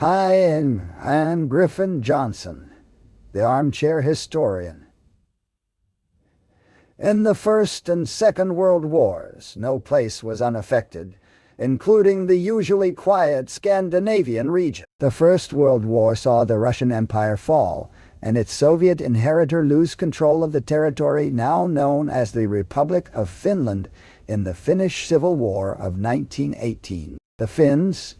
Hi, I'm Griffin Johnson, the armchair historian. In the First and Second World Wars, no place was unaffected, including the usually quiet Scandinavian region. The First World War saw the Russian Empire fall, and its Soviet inheritor lose control of the territory now known as the Republic of Finland in the Finnish Civil War of 1918. The Finns,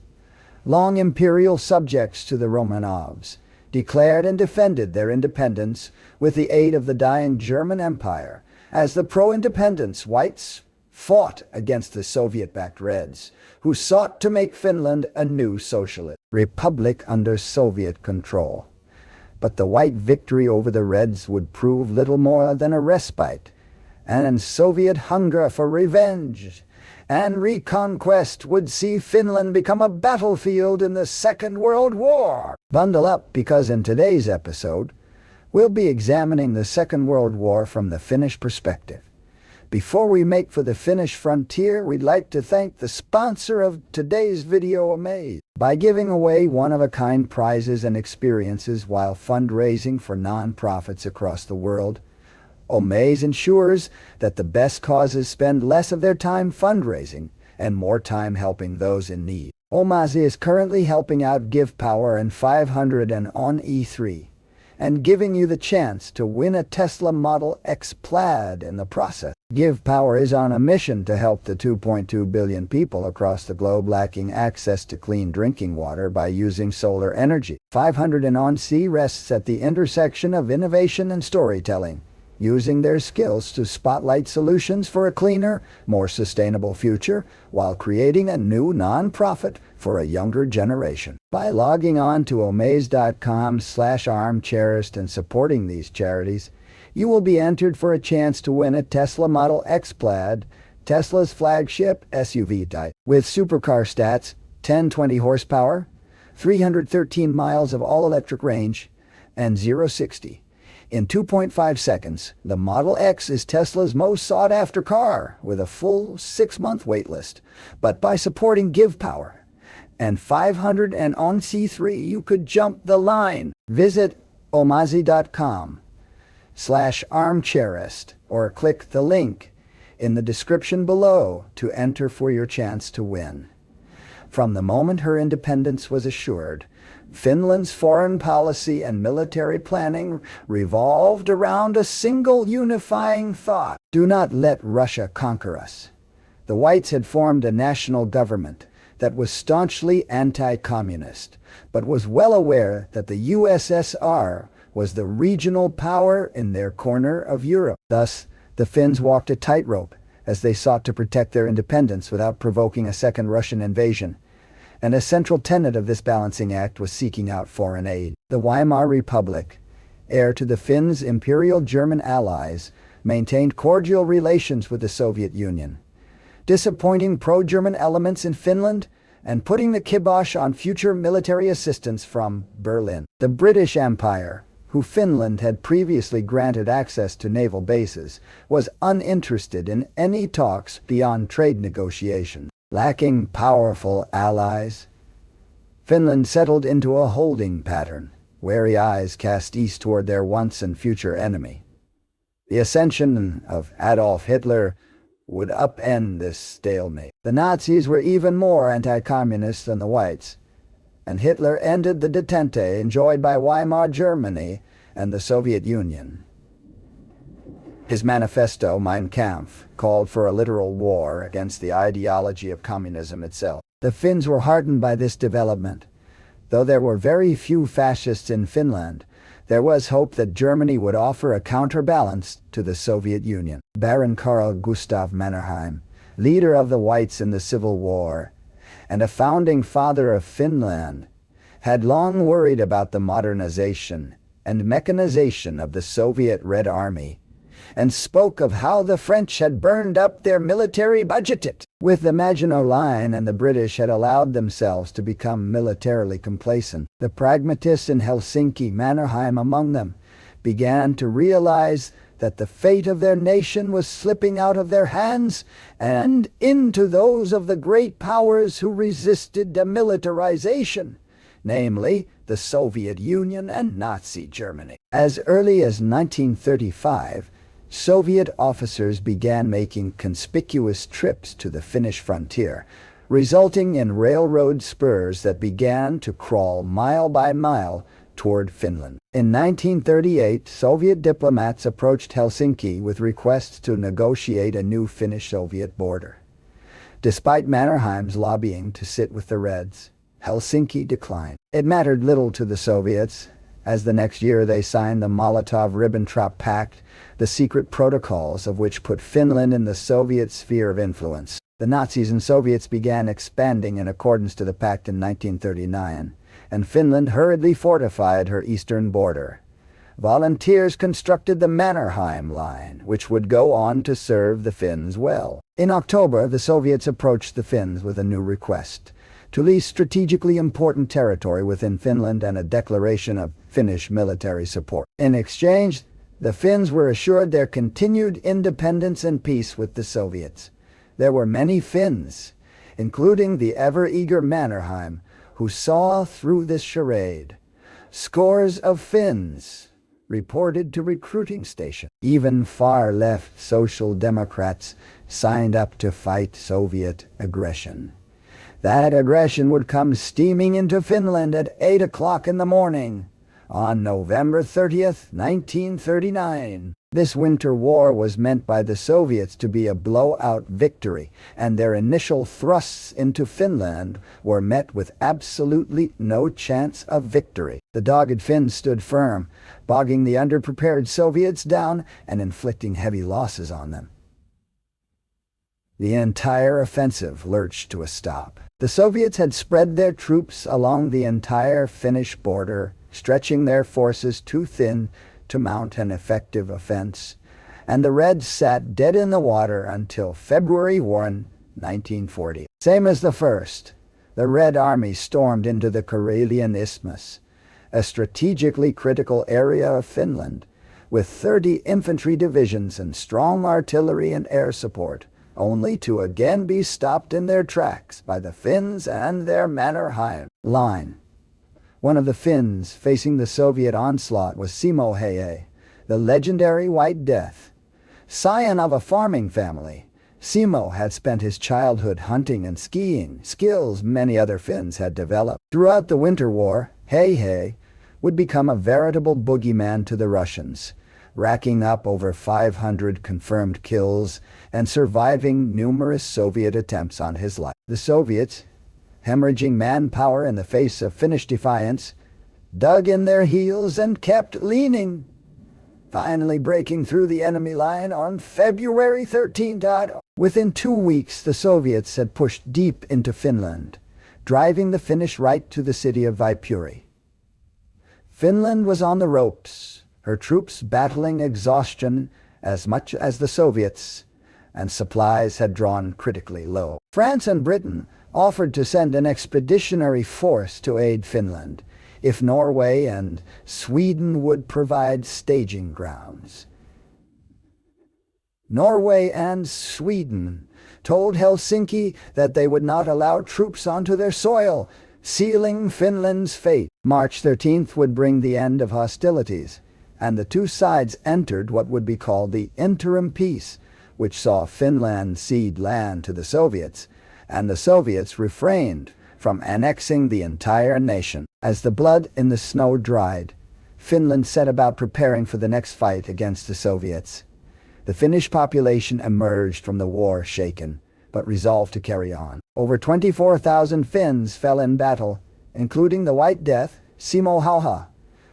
long imperial subjects to the Romanovs, declared and defended their independence with the aid of the dying German Empire, as the pro-independence whites fought against the Soviet-backed Reds, who sought to make Finland a new socialist republic under Soviet control. But the white victory over the Reds would prove little more than a respite, and Soviet hunger for revenge and reconquest would see Finland become a battlefield in the Second World War. Bundle up, because in today's episode, we'll be examining the Second World War from the Finnish perspective. Before we make for the Finnish frontier, we'd like to thank the sponsor of today's video, Amaze, by giving away one-of-a-kind prizes and experiences while fundraising for non-profits across the world. Amaze ensures that the best causes spend less of their time fundraising and more time helping those in need. Amaze is currently helping out GivePower and 500 and on E3, and giving you the chance to win a Tesla Model X Plaid in the process. GivePower is on a mission to help the 2.2 billion people across the globe lacking access to clean drinking water by using solar energy. 500 and on C rests at the intersection of innovation and storytelling, using their skills to spotlight solutions for a cleaner, more sustainable future while creating a new non-profit for a younger generation. By logging on to omaze.com/armchairist and supporting these charities, you will be entered for a chance to win a Tesla Model X Plaid, Tesla's flagship SUV type, with supercar stats, 1020 horsepower, 313 miles of all-electric range, and 0-60 in 2.5 seconds. The Model X is Tesla's most sought-after car, with a full 6-month waitlist. But by supporting GivePower and 500 and on C3, you could jump the line. Visit omaze.com/armchairist or click the link in the description below to enter for your chance to win. From the moment her independence was assured, Finland's foreign policy and military planning revolved around a single unifying thought: do not let Russia conquer us. The whites had formed a national government that was staunchly anti-communist, but was well aware that the USSR was the regional power in their corner of Europe. Thus, the Finns walked a tightrope as they sought to protect their independence without provoking a second Russian invasion. And a central tenet of this balancing act was seeking out foreign aid. The Weimar Republic, heir to the Finns' Imperial German allies, maintained cordial relations with the Soviet Union, disappointing pro-German elements in Finland and putting the kibosh on future military assistance from Berlin. The British Empire, who Finland had previously granted access to naval bases, was uninterested in any talks beyond trade negotiations. Lacking powerful allies, Finland settled into a holding pattern, wary eyes cast east toward their once and future enemy. The ascension of Adolf Hitler would upend this stalemate. The Nazis were even more anti-communist than the whites, and Hitler ended the detente enjoyed by Weimar Germany and the Soviet Union. His manifesto, Mein Kampf, called for a literal war against the ideology of communism itself. The Finns were heartened by this development. Though there were very few fascists in Finland, there was hope that Germany would offer a counterbalance to the Soviet Union. Baron Carl Gustav Mannerheim, leader of the whites in the Civil War, and a founding father of Finland, had long worried about the modernization and mechanization of the Soviet Red Army, and spoke of how the French had burned up their military budget. With the Maginot Line and the British had allowed themselves to become militarily complacent, the pragmatists in Helsinki, Mannerheim among them, began to realize that the fate of their nation was slipping out of their hands and into those of the great powers who resisted demilitarization, namely the Soviet Union and Nazi Germany. As early as 1935, Soviet officers began making conspicuous trips to the Finnish frontier, resulting in railroad spurs that began to crawl mile by mile toward Finland. In 1938, Soviet diplomats approached Helsinki with requests to negotiate a new Finnish-Soviet border. Despite Mannerheim's lobbying to sit with the Reds, Helsinki declined. It mattered little to the Soviets, as the next year they signed the Molotov-Ribbentrop Pact, the secret protocols of which put Finland in the Soviet sphere of influence. The Nazis and Soviets began expanding in accordance to the pact in 1939, and Finland hurriedly fortified her eastern border. Volunteers constructed the Mannerheim Line, which would go on to serve the Finns well. In October, the Soviets approached the Finns with a new request: to lease strategically important territory within Finland and a declaration of Finnish military support. In exchange, the Finns were assured their continued independence and peace with the Soviets. There were many Finns, including the ever-eager Mannerheim, who saw through this charade. Scores of Finns reported to recruiting stations. Even far-left Social Democrats signed up to fight Soviet aggression. That aggression would come steaming into Finland at 8 o'clock in the morning on November 30th, 1939. This winter war was meant by the Soviets to be a blowout victory, and their initial thrusts into Finland were met with absolutely no chance of victory. The dogged Finns stood firm, bogging the underprepared Soviets down and inflicting heavy losses on them. The entire offensive lurched to a stop. The Soviets had spread their troops along the entire Finnish border, stretching their forces too thin to mount an effective offense, and the Reds sat dead in the water until February 1, 1940. Same as the first, the Red Army stormed into the Karelian Isthmus, a strategically critical area of Finland, with 30 infantry divisions and strong artillery and air support, only to again be stopped in their tracks by the Finns and their Mannerheim line. One of the Finns facing the Soviet onslaught was Simo Häyhä, the legendary White Death. Scion of a farming family, Simo had spent his childhood hunting and skiing, skills many other Finns had developed. Throughout the Winter War, Häyhä would become a veritable boogeyman to the Russians, racking up over 500 confirmed kills and surviving numerous Soviet attempts on his life. The Soviets, hemorrhaging manpower in the face of Finnish defiance, dug in their heels and kept leaning, finally breaking through the enemy line on February 13th. Within 2 weeks, the Soviets had pushed deep into Finland, driving the Finnish right to the city of Viipuri. Finland was on the ropes, her troops battling exhaustion as much as the Soviets, and supplies had drawn critically low. France and Britain offered to send an expeditionary force to aid Finland, if Norway and Sweden would provide staging grounds. Norway and Sweden told Helsinki that they would not allow troops onto their soil, sealing Finland's fate. March 13th would bring the end of hostilities, and the two sides entered what would be called the interim peace, which saw Finland cede land to the Soviets, and the Soviets refrained from annexing the entire nation. As the blood in the snow dried, Finland set about preparing for the next fight against the Soviets. The Finnish population emerged from the war shaken, but resolved to carry on. Over 24,000 Finns fell in battle, including the White Death, Simo Häyhä,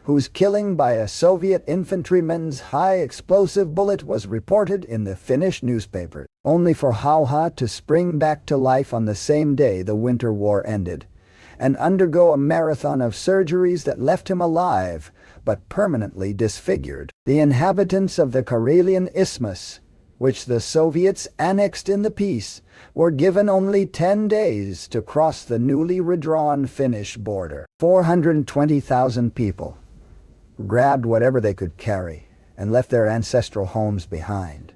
whose killing by a Soviet infantryman's high-explosive bullet was reported in the Finnish newspapers, only for Häyhä to spring back to life on the same day the Winter War ended, and undergo a marathon of surgeries that left him alive, but permanently disfigured. The inhabitants of the Karelian Isthmus, which the Soviets annexed in the peace, were given only 10 days to cross the newly redrawn Finnish border. 420,000 people grabbed whatever they could carry and left their ancestral homes behind,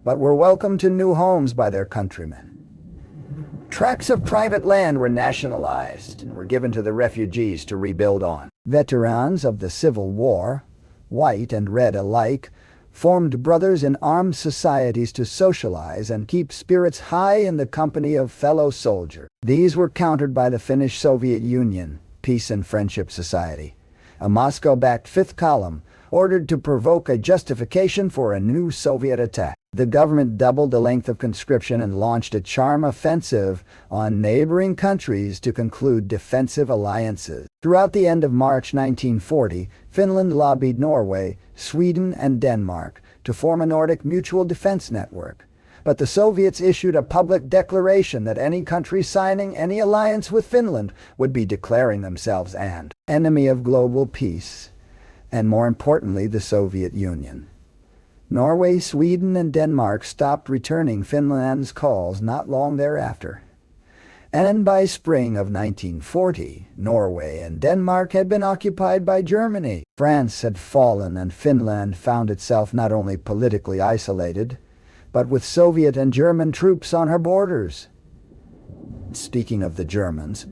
but were welcomed to new homes by their countrymen. Tracts of private land were nationalized and were given to the refugees to rebuild on. Veterans of the Civil War, white and red alike, formed brothers in armed societies to socialize and keep spirits high in the company of fellow soldiers. These were countered by the Finnish Soviet Union Peace and Friendship Society, a Moscow-backed fifth column ordered to provoke a justification for a new Soviet attack. The government doubled the length of conscription and launched a charm offensive on neighboring countries to conclude defensive alliances. Throughout the end of March 1940, Finland lobbied Norway, Sweden, and Denmark to form a Nordic mutual defense network. But the Soviets issued a public declaration that any country signing any alliance with Finland would be declaring themselves an enemy of global peace, and more importantly, the Soviet Union. Norway, Sweden, and Denmark stopped returning Finland's calls not long thereafter. And by spring of 1940, Norway and Denmark had been occupied by Germany. France had fallen and Finland found itself not only politically isolated, but with Soviet and German troops on her borders. Speaking of the Germans,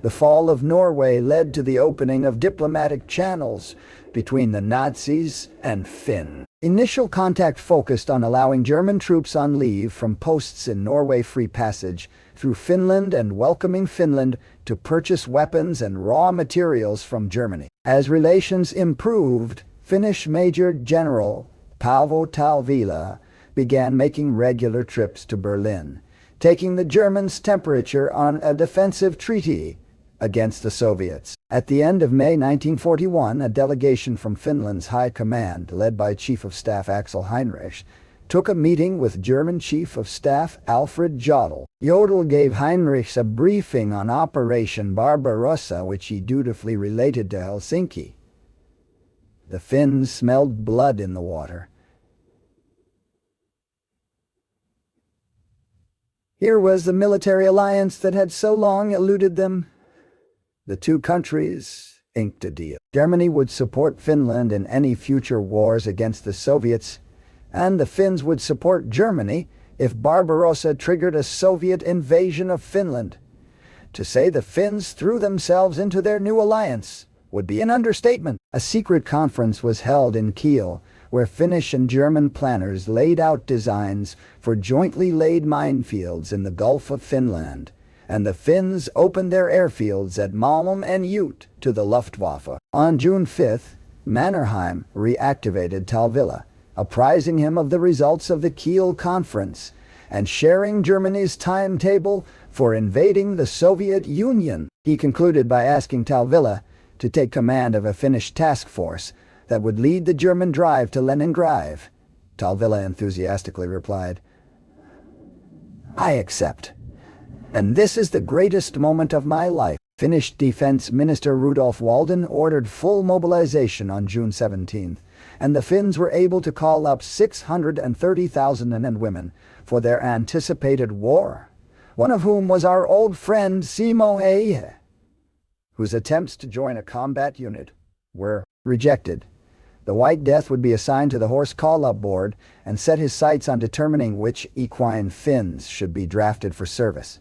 the fall of Norway led to the opening of diplomatic channels between the Nazis and Finns. Initial contact focused on allowing German troops on leave from posts in Norway free passage through Finland and welcoming Finland to purchase weapons and raw materials from Germany. As relations improved, Finnish Major General Paavo Talvila began making regular trips to Berlin, taking the Germans' temperature on a defensive treaty against the Soviets. At the end of May 1941, a delegation from Finland's High Command, led by Chief of Staff Axel Heinrich, took a meeting with German Chief of Staff Alfred Jodl. Jodl gave Heinrich a briefing on Operation Barbarossa, which he dutifully related to Helsinki. The Finns smelled blood in the water. Here was the military alliance that had so long eluded them. The two countries inked a deal. Germany would support Finland in any future wars against the Soviets, and the Finns would support Germany if Barbarossa triggered a Soviet invasion of Finland. To say the Finns threw themselves into their new alliance would be an understatement. A secret conference was held in Kiel, where Finnish and German planners laid out designs for jointly laid minefields in the Gulf of Finland, and the Finns opened their airfields at Malmö and Ute to the Luftwaffe. On June 5th, Mannerheim reactivated Talvila, apprising him of the results of the Kiel Conference and sharing Germany's timetable for invading the Soviet Union. He concluded by asking Talvila to take command of a Finnish task force that would lead the German drive to Leningrad. Talvila enthusiastically replied, "I accept. And this is the greatest moment of my life." Finnish Defense Minister Rudolf Walden ordered full mobilization on June 17th, and the Finns were able to call up 630,000 men and women for their anticipated war, one of whom was our old friend Simo Häyhä, whose attempts to join a combat unit were rejected. The White Death would be assigned to the Horse Call-Up Board and set his sights on determining which equine Finns should be drafted for service.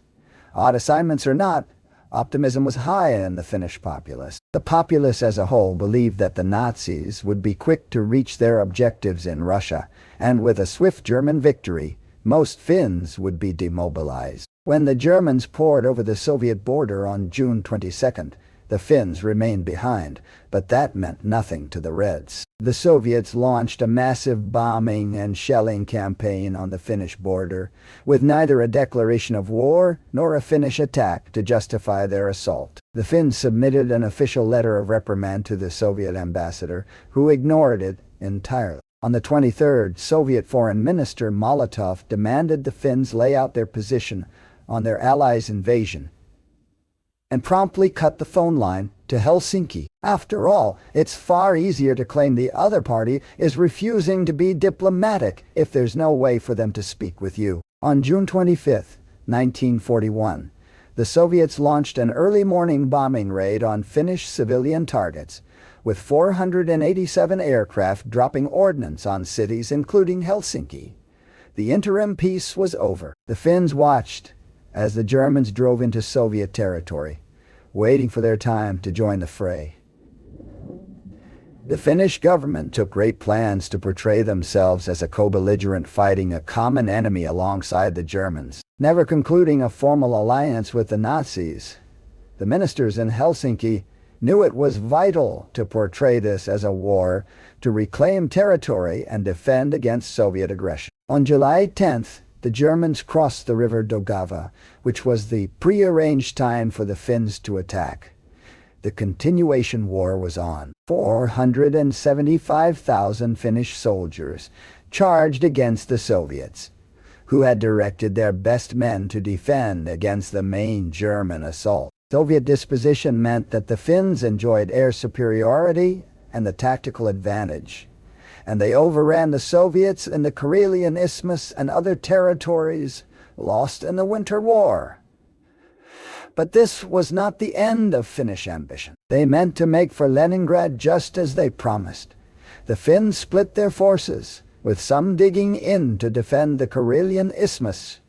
Odd assignments or not, optimism was high in the Finnish populace. The populace as a whole believed that the Nazis would be quick to reach their objectives in Russia, and with a swift German victory, most Finns would be demobilized. When the Germans poured over the Soviet border on June 22nd, the Finns remained behind, but that meant nothing to the Reds. The Soviets launched a massive bombing and shelling campaign on the Finnish border, with neither a declaration of war nor a Finnish attack to justify their assault. The Finns submitted an official letter of reprimand to the Soviet ambassador, who ignored it entirely. On the 23rd, Soviet Foreign Minister Molotov demanded the Finns lay out their position on their allies' invasion, and promptly cut the phone line to Helsinki. After all, it's far easier to claim the other party is refusing to be diplomatic if there's no way for them to speak with you. On June 25, 1941, the Soviets launched an early morning bombing raid on Finnish civilian targets, with 487 aircraft dropping ordnance on cities including Helsinki. The interim peace was over. The Finns watched as the Germans drove into Soviet territory, waiting for their time to join the fray. The Finnish government took great plans to portray themselves as a co-belligerent fighting a common enemy alongside the Germans, never concluding a formal alliance with the Nazis. The ministers in Helsinki knew it was vital to portray this as a war to reclaim territory and defend against Soviet aggression. On July 10th, the Germans crossed the river Daugava, which was the prearranged time for the Finns to attack. The continuation war was on. 475,000 Finnish soldiers charged against the Soviets, who had directed their best men to defend against the main German assault. Soviet disposition meant that the Finns enjoyed air superiority and the tactical advantage, and they overran the Soviets in the Karelian Isthmus and other territories lost in the Winter War. But this was not the end of Finnish ambition. They meant to make for Leningrad just as they promised. The Finns split their forces, with some digging in to defend the Karelian Isthmus,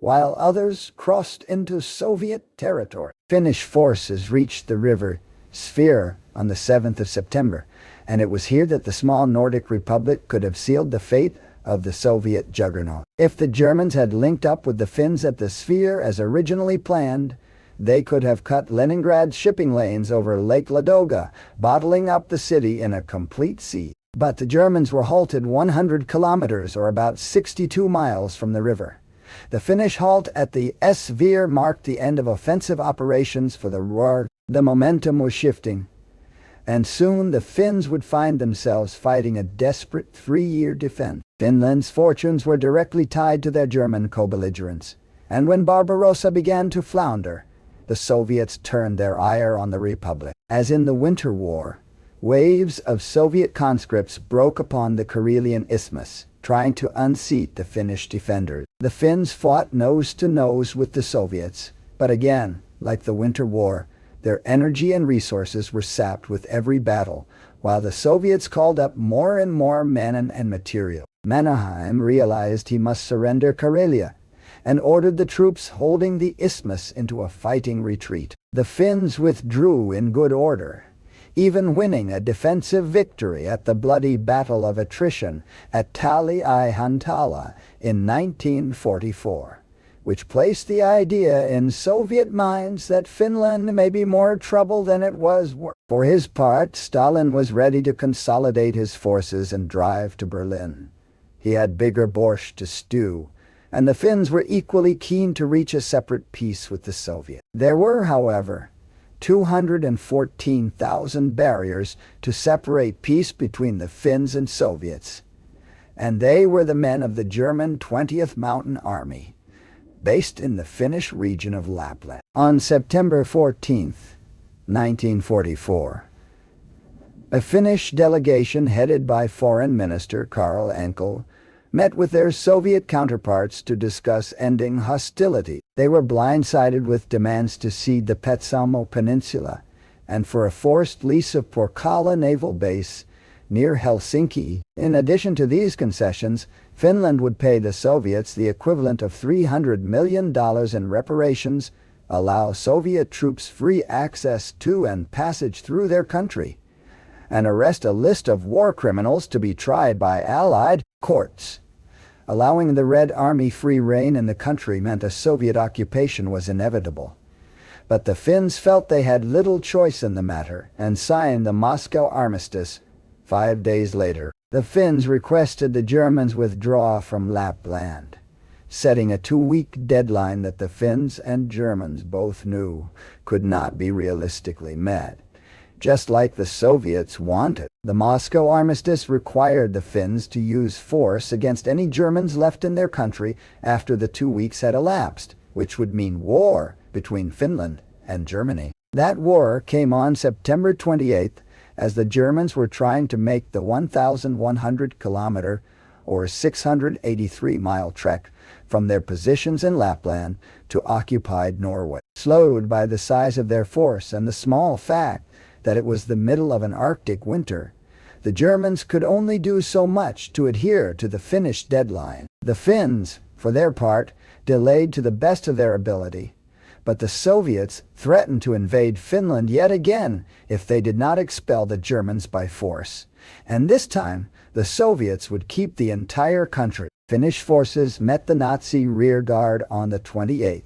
while others crossed into Soviet territory. Finnish forces reached the river Svir on the 7th of September, and it was here that the small Nordic republic could have sealed the fate of the Soviet juggernaut. If the Germans had linked up with the Finns at the Svir as originally planned, they could have cut Leningrad's shipping lanes over Lake Ladoga, bottling up the city in a complete sea. But the Germans were halted 100 kilometers, or about 62 miles, from the river. The Finnish halt at the Svir marked the end of offensive operations for the war. The momentum was shifting, and soon the Finns would find themselves fighting a desperate 3-year defense. Finland's fortunes were directly tied to their German co-belligerents, and when Barbarossa began to flounder, the Soviets turned their ire on the Republic. As in the Winter War, waves of Soviet conscripts broke upon the Karelian Isthmus, trying to unseat the Finnish defenders. The Finns fought nose to nose with the Soviets, but again, like the Winter War, their energy and resources were sapped with every battle, while the Soviets called up more and more men and material. Mannerheim realized he must surrender Karelia, and ordered the troops holding the isthmus into a fighting retreat. The Finns withdrew in good order, even winning a defensive victory at the bloody Battle of Attrition at Tali-i-Hantala in 1944, which placed the idea in Soviet minds that Finland may be more trouble than it was worth. For his part, Stalin was ready to consolidate his forces and drive to Berlin. He had bigger borscht to stew, and the Finns were equally keen to reach a separate peace with the Soviets. There were, however, 214,000 barriers to separate peace between the Finns and Soviets, and they were the men of the German 20th Mountain Army, based in the Finnish region of Lapland. On September 14, 1944, a Finnish delegation headed by Foreign Minister Karl Enkel met with their Soviet counterparts to discuss ending hostility. They were blindsided with demands to cede the Petsamo Peninsula and for a forced lease of Porkala Naval Base near Helsinki. In addition to these concessions, Finland would pay the Soviets the equivalent of $300 million in reparations, allow Soviet troops free access to and passage through their country, and arrest a list of war criminals to be tried by Allied courts. Allowing the Red Army free rein in the country meant a Soviet occupation was inevitable. But the Finns felt they had little choice in the matter and signed the Moscow Armistice 5 days later. The Finns requested the Germans withdraw from Lapland, setting a 2-week deadline that the Finns and Germans both knew could not be realistically met. Just like the Soviets wanted, the Moscow Armistice required the Finns to use force against any Germans left in their country after the 2 weeks had elapsed, which would mean war between Finland and Germany. That war came on September 28th as the Germans were trying to make the 1,100-kilometer or 683-mile trek from their positions in Lapland to occupied Norway. Slowed by the size of their force and the small fact that it was the middle of an Arctic winter, the Germans could only do so much to adhere to the Finnish deadline. The Finns, for their part, delayed to the best of their ability, but the Soviets threatened to invade Finland yet again if they did not expel the Germans by force. And this time, the Soviets would keep the entire country. Finnish forces met the Nazi rearguard on the 28th,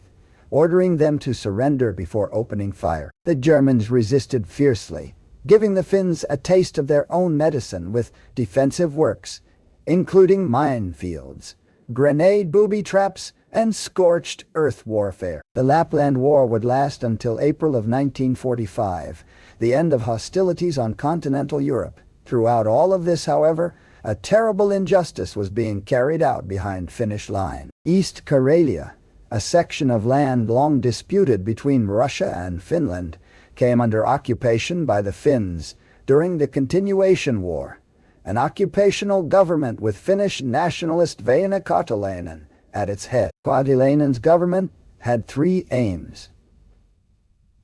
ordering them to surrender before opening fire. The Germans resisted fiercely, giving the Finns a taste of their own medicine with defensive works, including minefields, grenade booby traps, and scorched earth warfare. The Lapland War would last until April of 1945, the end of hostilities on continental Europe. Throughout all of this, however, a terrible injustice was being carried out behind Finnish line. East Karelia, a section of land long disputed between Russia and Finland, came under occupation by the Finns during the Continuation War, an occupational government with Finnish nationalist Väinö Kotalainen at its head. Kotalainen's government had three aims: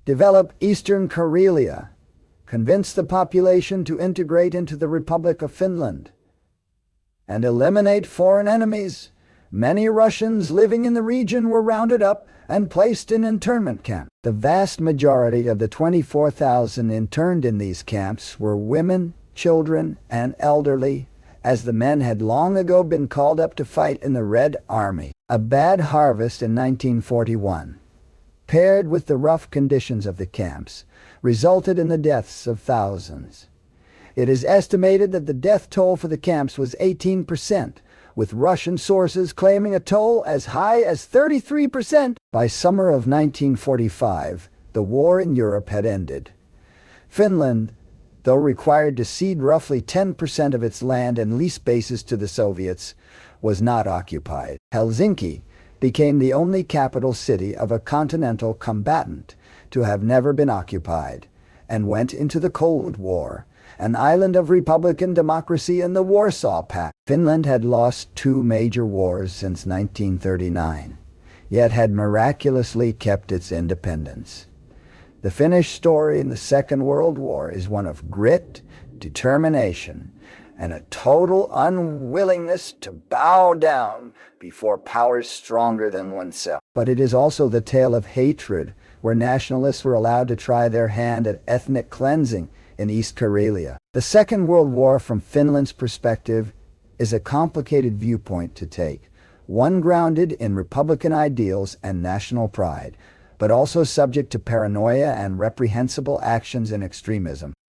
develop Eastern Karelia, convince the population to integrate into the Republic of Finland, and eliminate foreign enemies. Many Russians living in the region were rounded up and placed in internment camps. The vast majority of the 24,000 interned in these camps were women, children, and elderly, as the men had long ago been called up to fight in the Red Army. A bad harvest in 1941, paired with the rough conditions of the camps, resulted in the deaths of thousands. It is estimated that the death toll for the camps was 18%, with Russian sources claiming a toll as high as 33%. By summer of 1945, the war in Europe had ended. Finland, though required to cede roughly 10% of its land and lease bases to the Soviets, was not occupied. Helsinki became the only capital city of a continental combatant to have never been occupied, and went into the Cold War, an island of Republican democracy in the Warsaw Pact. Finland had lost two major wars since 1939, yet had miraculously kept its independence. The Finnish story in the Second World War is one of grit, determination, and a total unwillingness to bow down before powers stronger than oneself. But it is also the tale of hatred, where nationalists were allowed to try their hand at ethnic cleansing in East Karelia. The Second World War from Finland's perspective is a complicated viewpoint to take, one grounded in Republican ideals and national pride, but also subject to paranoia and reprehensible actions and extremism.